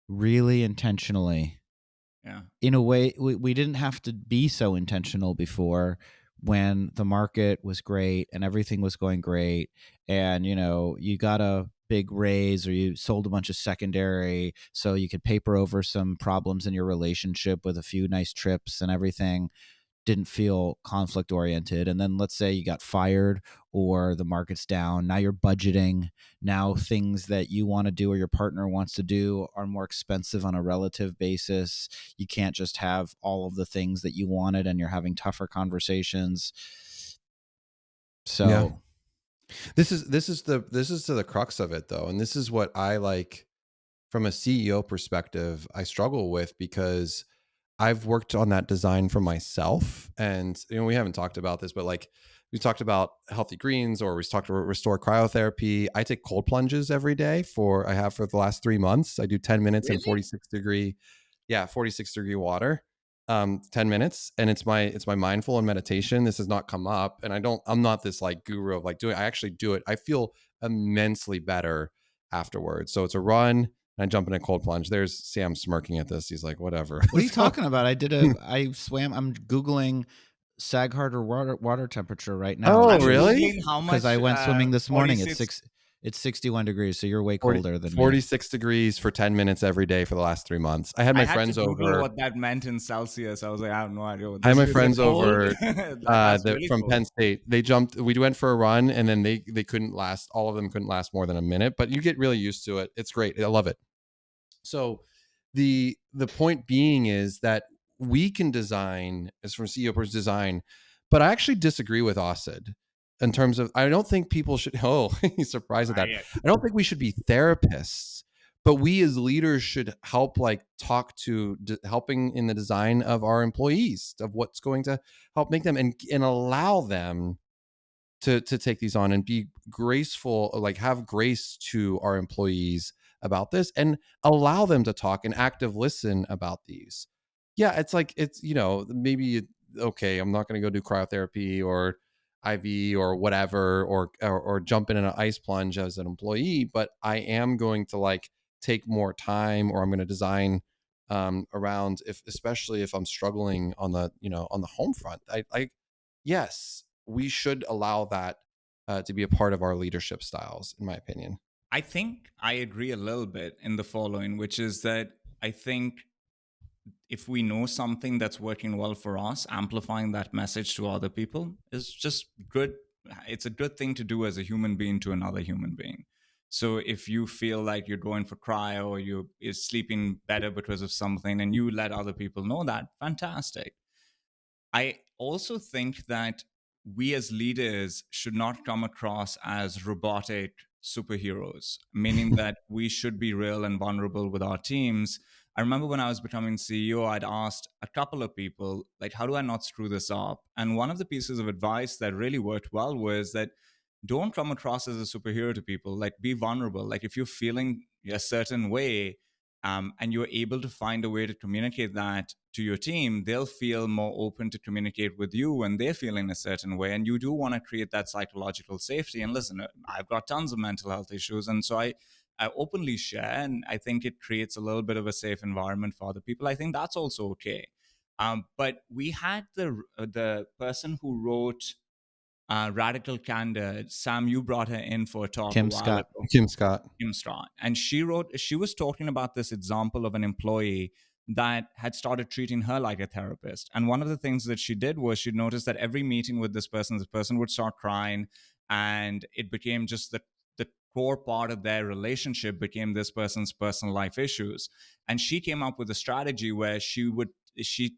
Speaker 2: really intentionally.
Speaker 1: yeah,
Speaker 2: In a way, we didn't have to be so intentional before, when the market was great and everything was going great, and you got a big raise, or you sold a bunch of secondary so you could paper over some problems in your relationship with a few nice trips, and everything didn't feel conflict oriented. And then let's say you got fired, or the market's down. Now you're budgeting. Now things that you want to do or your partner wants to do are more expensive on a relative basis. You can't just have all of the things that you wanted, and you're having tougher conversations.
Speaker 3: Yeah.
Speaker 2: So
Speaker 3: This is to the crux of it though. And this is what I like from a CEO perspective, I struggle with, because I've worked on that design for myself. And we haven't talked about this, but like, we talked about healthy greens, or we talked about restore cryotherapy. I take cold plunges every day I have for the last 3 months. I do 10 minutes in
Speaker 1: really,
Speaker 3: 46 degree water, 10 minutes. And it's my mindful and meditation. This has not come up. And I'm not this like guru of like doing, I actually do it. I feel immensely better afterwards. So it's a run, and I jump in a cold plunge. There's Sam smirking at this. He's like, whatever.
Speaker 2: what are you
Speaker 3: So,
Speaker 2: talking about? I swam. I'm Googling Sag Harbor water temperature right now,
Speaker 3: oh,
Speaker 2: which
Speaker 1: I'm
Speaker 2: is
Speaker 3: really?
Speaker 1: googling how
Speaker 2: because I
Speaker 1: much
Speaker 2: went swimming this morning.
Speaker 1: 46.
Speaker 2: It's 61 degrees, so you're way
Speaker 3: 40,
Speaker 2: colder than me.
Speaker 3: 46 degrees for 10 minutes every day for the last 3 months. I had
Speaker 1: I
Speaker 3: my
Speaker 1: had to
Speaker 3: friends
Speaker 1: Google
Speaker 3: over.
Speaker 1: what that meant in Celsius. I was like, I have no idea what
Speaker 3: I had
Speaker 1: this
Speaker 3: my
Speaker 1: is. Is it
Speaker 3: friends
Speaker 1: cold?
Speaker 3: over
Speaker 1: That's really
Speaker 3: from
Speaker 1: cold.
Speaker 3: Penn State. We went for a run, and then they couldn't last. All of them couldn't last more than a minute, but you get really used to it. It's great. I love it. So the point being is that we can design, as from CEO person design, but I actually disagree with Osid in terms of, I don't think people should, oh, he's surprised at that.
Speaker 1: Yeah.
Speaker 3: I don't think we should be therapists, but we as leaders should help like talk to helping in the design of our employees, of what's going to help make them, and allow them to take these on, and be graceful, like have grace to our employees about this, and allow them to talk and active listen about these. Yeah, it's like, it's, maybe, okay, I'm not going to go do cryotherapy or IV or whatever, or jump in an ice plunge as an employee, but I am going to like take more time, or I'm going to design around, if especially if I'm struggling on the on the home front. I yes, we should allow that to be a part of our leadership styles, in my opinion.
Speaker 1: I think I agree a little bit in the following, which is that I think if we know something that's working well for us, amplifying that message to other people is just good. It's a good thing to do as a human being to another human being. So if you feel like you're going for cryo, or you is sleeping better because of something, and you let other people know that, fantastic. I also think that we as leaders should not come across as robotic superheroes, meaning that we should be real and vulnerable with our teams. I remember when I was becoming CEO, I'd asked a couple of people, like, how do I not screw this up? And one of the pieces of advice that really worked well was that don't come across as a superhero to people. Like, be vulnerable. Like, if you're feeling a certain way, and you're able to find a way to communicate that to your team, they'll feel more open to communicate with you when they're feeling a certain way. And you do want to create that psychological safety. And listen, I've got tons of mental health issues. And so I openly share, and I think it creates a little bit of a safe environment for other people. I think that's also okay. But we had the person who wrote Radical Candid. Sam, you brought her in for a talk a
Speaker 2: Kim
Speaker 1: while
Speaker 2: Scott.
Speaker 1: ago.
Speaker 3: Kim Scott.
Speaker 1: Kim Strawn. And she was talking about this example of an employee that had started treating her like a therapist. And one of the things that she did was she noticed that every meeting with this person would start crying, and it became just the core part of their relationship became this person's personal life issues. And she came up with a strategy where she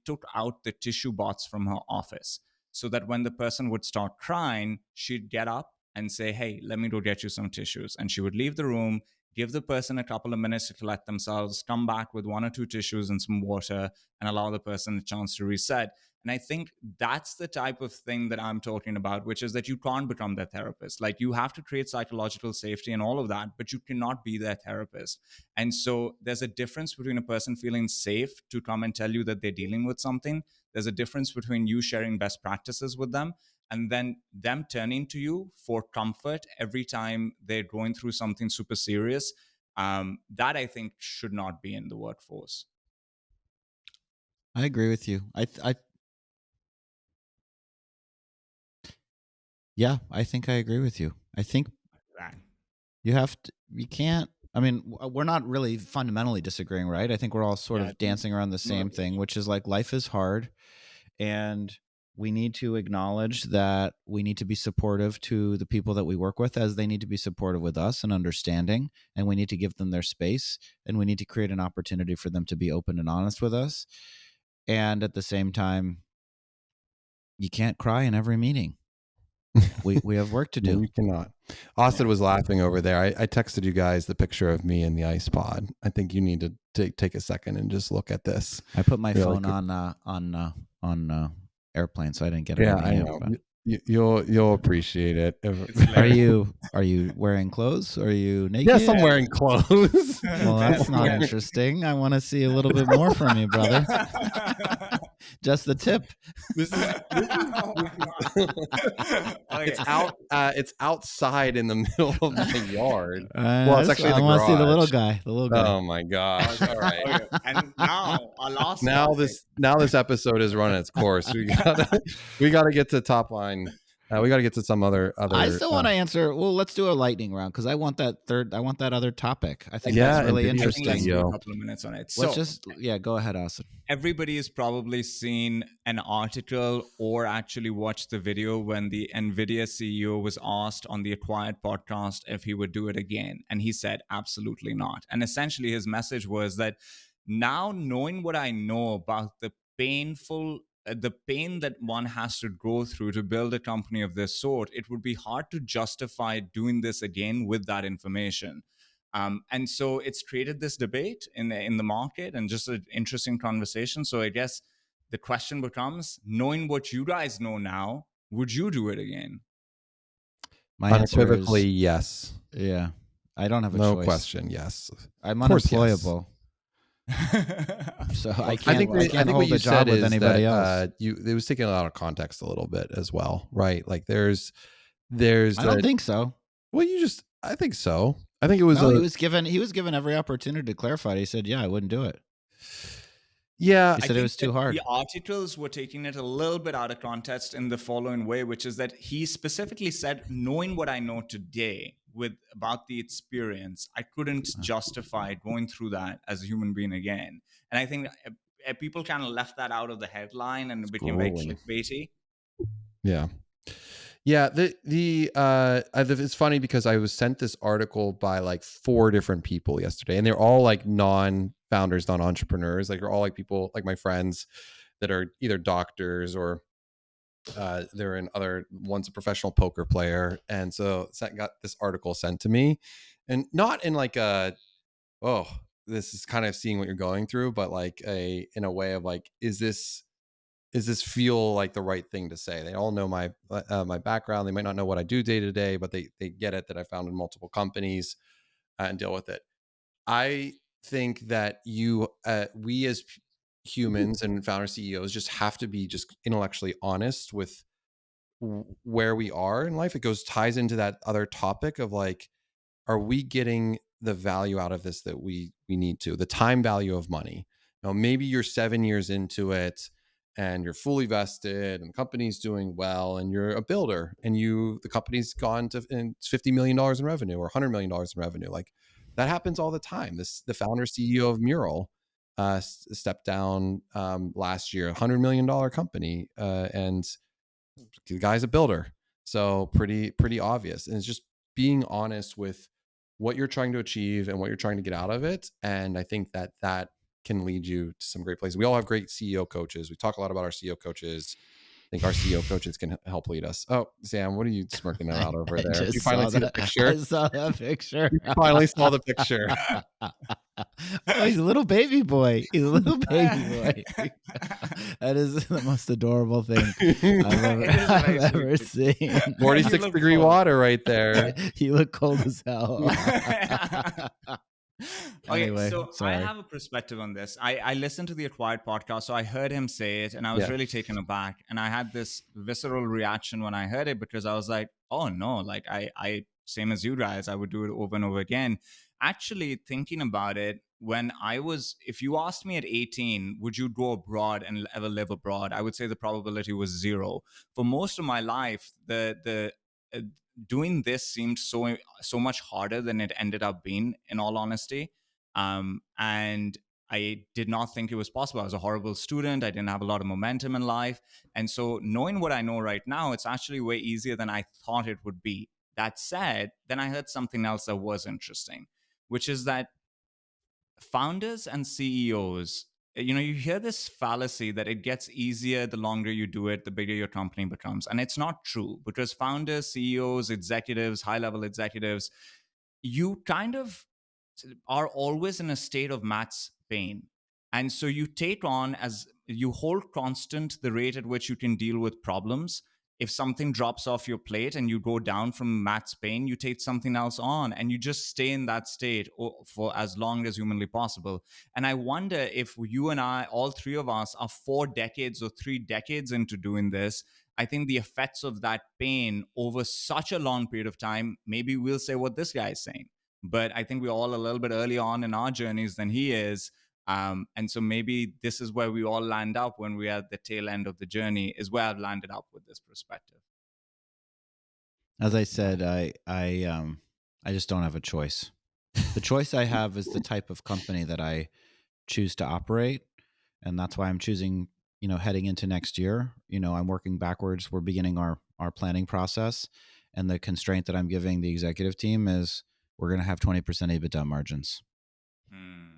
Speaker 1: took out the tissue box from her office, so that when the person would start crying, she'd get up and say, "Hey, let me go get you some tissues." And she would leave the room, give the person a couple of minutes to collect themselves, come back with one or two tissues and some water, and allow the person a chance to reset. And I think that's the type of thing that I'm talking about, which is that you can't become their therapist. Like, you have to create psychological safety and all of that, but you cannot be their therapist. And so there's a difference between a person feeling safe to come and tell you that they're dealing with something. There's a difference between you sharing best practices with them and then them turning to you for comfort every time they're going through something super serious. That I think should not be in the workforce.
Speaker 2: I agree with you. Yeah, I think I agree with you. I think you have to, you can't, I mean, we're not really fundamentally disagreeing, right? I think we're all sort of dancing around the same thing, which is like life is hard, and we need to acknowledge that we need to be supportive to the people that we work with as they need to be supportive with us and understanding, and we need to give them their space, and we need to create an opportunity for them to be open and honest with us. And at the same time, you can't cry in every meeting. We have work to do.
Speaker 3: No, you cannot. Austin was laughing over there. I texted you guys the picture of me in the ice pod. I think you need to take a second and just look at this.
Speaker 2: I put my
Speaker 3: Really
Speaker 2: phone
Speaker 3: quick.
Speaker 2: on airplane, so I didn't get it
Speaker 3: Yeah,
Speaker 2: on the
Speaker 3: I
Speaker 2: app.
Speaker 3: know.
Speaker 2: But
Speaker 3: You'll appreciate it.
Speaker 2: are you wearing clothes? Are you naked?
Speaker 3: Yes, I'm wearing clothes.
Speaker 2: Well, that's not interesting. I want to see a little bit more from you, brother. Just the tip.
Speaker 3: This is it's outside in the middle of my yard. Well, it's actually
Speaker 2: I
Speaker 3: the
Speaker 2: want to see the little
Speaker 3: garage.
Speaker 2: guy. The little guy.
Speaker 3: Oh my gosh! All right.
Speaker 1: Okay. And now our last
Speaker 3: Now
Speaker 1: topic.
Speaker 3: this episode is running its course. We gotta get to top line. We got to get to some other.
Speaker 2: I still want to answer. Well, let's do a lightning round because I want that other topic. I think
Speaker 3: Yeah,
Speaker 2: that's really
Speaker 3: Nvidia
Speaker 2: interesting.
Speaker 1: Let's do
Speaker 3: CEO.
Speaker 1: a couple of minutes on it.
Speaker 2: Let's
Speaker 1: So
Speaker 2: go ahead, Austin.
Speaker 1: everybody has probably seen an article or actually watched the video when the Nvidia CEO was asked on the Acquired podcast if he would do it again. And he said, absolutely not. And essentially his message was that now, knowing what I know about the pain that one has to go through to build a company of this sort, it would be hard to justify doing this again with that information. And so it's created this debate in the market and just an interesting conversation. So I guess the question becomes, knowing what you guys know now, would you do it again?
Speaker 2: My answer is
Speaker 3: Unequivocally yes.
Speaker 2: Yeah, I don't have a
Speaker 3: No
Speaker 2: choice.
Speaker 3: question. Yes.
Speaker 2: I'm
Speaker 3: Of course, yes.
Speaker 2: unemployable. So I
Speaker 3: I think
Speaker 2: hold
Speaker 3: what
Speaker 2: a
Speaker 3: you
Speaker 2: job
Speaker 3: said
Speaker 2: with
Speaker 3: is
Speaker 2: anybody
Speaker 3: that
Speaker 2: else.
Speaker 3: it was taken out of context a little bit as well, right? Like there's
Speaker 2: I don't think so.
Speaker 3: Well, I think so. I think it was.
Speaker 2: No, he was given every opportunity to clarify it. He said, "Yeah, I wouldn't do it."
Speaker 3: Yeah,
Speaker 2: he said it was too hard.
Speaker 1: The articles were taking it a little bit out of context in the following way, which is that he specifically said, knowing what I know today about the experience, I couldn't justify going through that as a human being again. And I think people kind of left that out of the headline and it became very clickbaity.
Speaker 3: Yeah. Yeah, it's funny because I was sent this article by like 4 different people yesterday, and they're all like non-founders, non-entrepreneurs. Like they're all like people like my friends that are either doctors or they're in other. One's a professional poker player, and so got this article sent to me, and not in like a this is kind of seeing what you're going through, but like in a way of like, is this feel like the right thing to say? They all know my background. They might not know what I do day to day, but they get it that I founded multiple companies and deal with it. I think that we as humans and founder CEOs just have to be just intellectually honest with where we are in life. It ties into that other topic of like, are we getting the value out of this that we need to, the time value of money. Now, maybe you're 7 years into it and you're fully vested and the company's doing well and you're a builder and the company's gone to $50 million in revenue or $100 million in revenue. Like that happens all the time. The founder CEO of Mural stepped down last year, $100 million company, and the guy's a builder. So pretty obvious. And it's just being honest with what you're trying to achieve and what you're trying to get out of it. And I think that can lead you to some great places. We all have great CEO coaches. We talk a lot about our CEO coaches. I think our CEO coaches can help lead us. Oh, Sam, what are you smirking about over there? Did you finally see the picture?
Speaker 2: I saw that picture.
Speaker 3: You finally saw the picture.
Speaker 2: Oh, he's a little baby boy. He's a little baby boy. That is the most adorable thing I've ever seen.
Speaker 3: 46-degree water right there.
Speaker 2: You look cold as hell.
Speaker 1: Okay,
Speaker 2: Anyway,
Speaker 1: so
Speaker 2: sorry.
Speaker 1: I have a perspective on this. I listened to the Acquired podcast, so I heard him say it, and I was really taken aback. And I had this visceral reaction when I heard it because I was like, oh no, like I same as you guys, I would do it over and over again. Actually, thinking about it, if you asked me at 18, would you go abroad and ever live abroad? I would say the probability was 0. For most of my life, the doing this seemed so much harder than it ended up being, in all honesty. And I did not think it was possible. I was a horrible student. I didn't have a lot of momentum in life. And so knowing what I know right now, it's actually way easier than I thought it would be. That said, then I heard something else that was interesting, which is that founders and CEOs, you hear this fallacy that it gets easier the longer you do it, the bigger your company becomes. And it's not true, because founders, CEOs, executives, high-level executives, you kind of are always in a state of maths pain. And so you hold constant the rate at which you can deal with problems. If something drops off your plate and you go down from maths pain, you take something else on and you just stay in that state for as long as humanly possible. And I wonder if you and I, all three of us, are 4 decades or 3 decades into doing this. I think the effects of that pain over such a long period of time, maybe we'll say what this guy is saying. But I think we're all a little bit early on in our journeys than he is. And so maybe this is where we all land up when we're at the tail end of the journey, is where I've landed up with this perspective.
Speaker 2: As I said, I just don't have a choice. The choice I have is the type of company that I choose to operate. And that's why I'm choosing, heading into next year, I'm working backwards. We're beginning our planning process. And the constraint that I'm giving the executive team is we're going to have 20% EBITDA margins.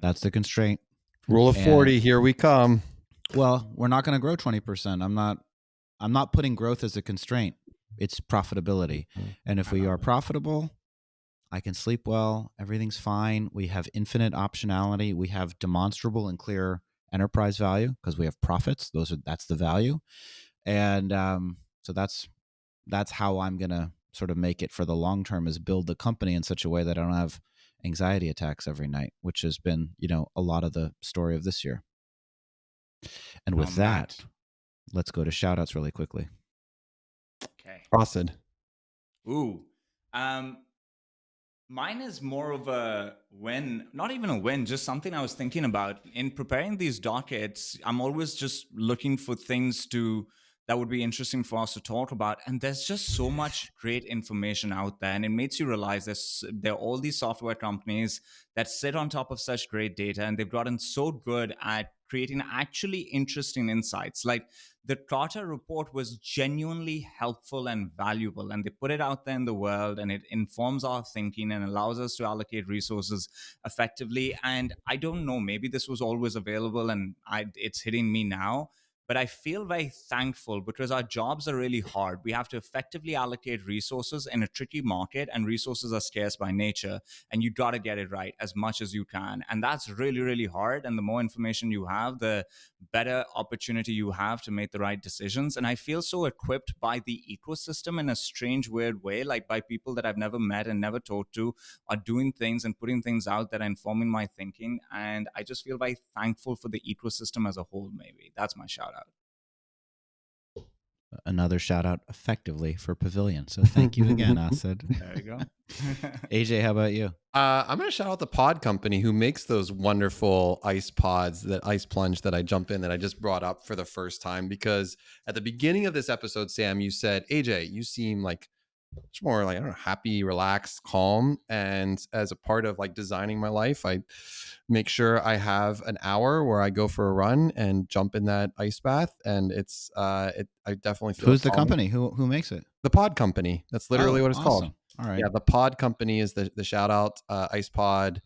Speaker 2: That's the constraint.
Speaker 3: Rule of 40, here we come.
Speaker 2: Well, we're not going to grow 20%. I'm not putting growth as a constraint. It's profitability. And if we are profitable, I can sleep well. Everything's fine. We have infinite optionality. We have demonstrable and clear enterprise value because we have profits. That's the value. And so that's how I'm going to sort of make it for the long term, is build the company in such a way that I don't have anxiety attacks every night, which has been, a lot of the story of this year. And with that, let's go to shout outs really quickly.
Speaker 1: Okay.
Speaker 3: Awesome.
Speaker 1: Ooh. Mine is more of a win, not even a win, just something I was thinking about. In preparing these dockets, I'm always just looking for things that would be interesting for us to talk about. And there's just so much great information out there. And it makes you realize there are all these software companies that sit on top of such great data, and they've gotten so good at creating actually interesting insights. Like the Carter report was genuinely helpful and valuable, and they put it out there in the world, and it informs our thinking and allows us to allocate resources effectively. And I don't know, maybe this was always available and it's hitting me now. But I feel very thankful because our jobs are really hard. We have to effectively allocate resources in a tricky market, and resources are scarce by nature. And you got to get it right as much as you can. And that's really, really hard. And the more information you have, the better opportunity you have to make the right decisions. And I feel so equipped by the ecosystem in a strange, weird way, like by people that I've never met and never talked to, are doing things and putting things out that are informing my thinking. And I just feel very thankful for the ecosystem as a whole, maybe. That's my shout out.
Speaker 2: another shout out effectively for Pavilion. So thank you again, Asad.
Speaker 1: There you go.
Speaker 2: AJ, how about you?
Speaker 3: I'm going to shout out the pod company who makes those wonderful ice pods, that ice plunge that I jump in that I just brought up for the first time, because at the beginning of this episode, Sam, you said, AJ, you seem like much more like, I don't know, happy, relaxed, calm. And as a part of like designing my life, I make sure I have an hour where I go for a run and jump in that ice bath. And it's, I definitely feel
Speaker 2: Who's the
Speaker 3: calm.
Speaker 2: company? Who makes it?
Speaker 3: The pod company. That's literally what it's called.
Speaker 2: Awesome. All right.
Speaker 3: Yeah, the pod company is the shout out, ice pod.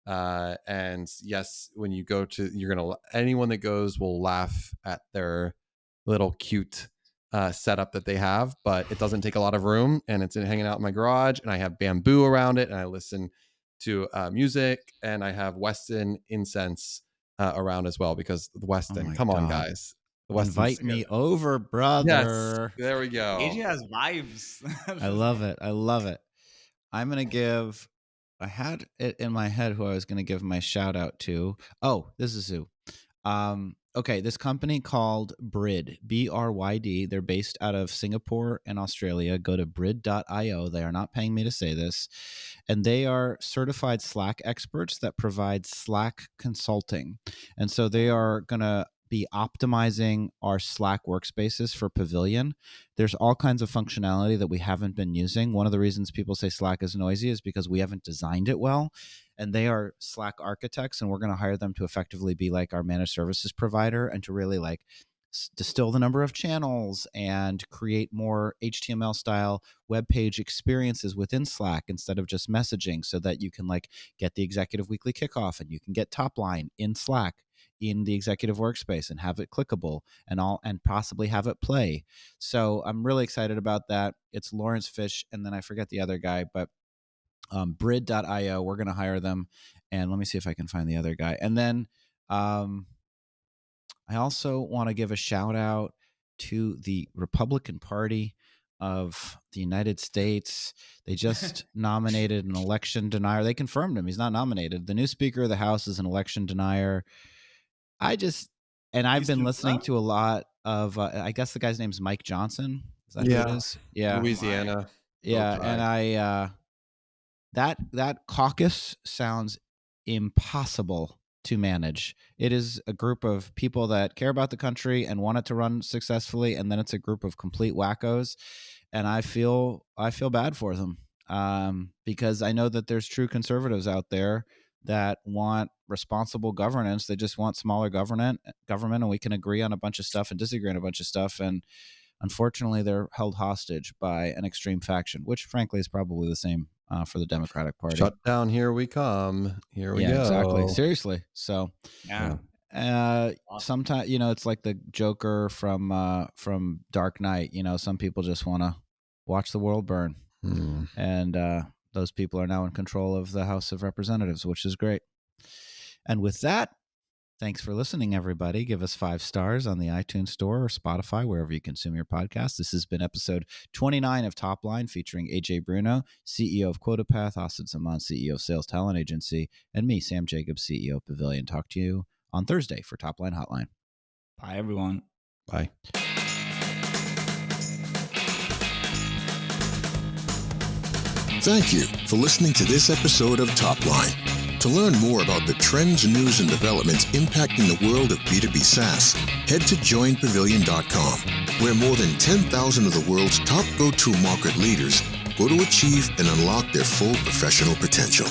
Speaker 3: And yes, when you go to, anyone that goes will laugh at their little cute setup that they have, but it doesn't take a lot of room, and it's hanging out in my garage, and I have bamboo around it, and I listen to music, and I have Weston incense around as well, because the Weston, come on guys. The Weston's
Speaker 2: invite me over, brother.
Speaker 3: Yes, there we go.
Speaker 1: AJ has vibes.
Speaker 2: I love it. I love it. I'm going to give, I had it in my head who I was going to give my shout out to. Oh, this is who. Okay, this company called Brid, BRYD. They're based out of Singapore and Australia. Go to brid.io. They are not paying me to say this. And they are certified Slack experts that provide Slack consulting. And so they are going to be optimizing our Slack workspaces for Pavilion. There's all kinds of functionality that we haven't been using. One of the reasons people say Slack is noisy is because we haven't designed it well. And they are Slack architects, and we're going to hire them to effectively be like our managed services provider and to really like distill the number of channels and create more HTML style web page experiences within Slack instead of just messaging, so that you can like get the executive weekly kickoff and you can get top line in Slack in the executive workspace and have it clickable and possibly have it play. So I'm really excited about that. It's Lawrence Fish, and then I forget the other guy, but brid.io, we're going to hire them. And let me see if I can find the other guy. And then I also want to give a shout out to the Republican Party of the United States. They just nominated an election denier. They confirmed him. He's not nominated. The new Speaker of the House is an election denier. I've been listening to a lot of, I guess the guy's name's Mike Johnson. Is that who it is? Yeah.
Speaker 3: Louisiana.
Speaker 2: Yeah. And that caucus sounds impossible to manage. It is a group of people that care about the country and want it to run successfully, and then it's a group of complete wackos. And I feel bad for them because I know that there's true conservatives out there that want responsible governance. They just want smaller government, and we can agree on a bunch of stuff and disagree on a bunch of stuff. And unfortunately, they're held hostage by an extreme faction, which frankly is probably the same for the Democratic Party.
Speaker 3: Shut down, here we come. Here we go.
Speaker 2: Exactly. Seriously. So sometimes, it's like the Joker from Dark Knight. Some people just want to watch the world burn. And those people are now in control of the House of Representatives, which is great. And with that, thanks for listening, everybody. Give us 5 stars on the iTunes Store or Spotify, wherever you consume your podcast. This has been episode 29 of Top Line, featuring AJ Bruno, CEO of QuotaPath, Asad Zaman, CEO of Sales Talent Agency, and me, Sam Jacobs, CEO of Pavilion. Talk to you on Thursday for Top Line Hotline.
Speaker 1: Bye, everyone.
Speaker 3: Bye.
Speaker 4: Thank you for listening to this episode of Top Line. To learn more about the trends, news, and developments impacting the world of B2B SaaS, head to joinpavilion.com, where more than 10,000 of the world's top go-to market leaders go to achieve and unlock their full professional potential.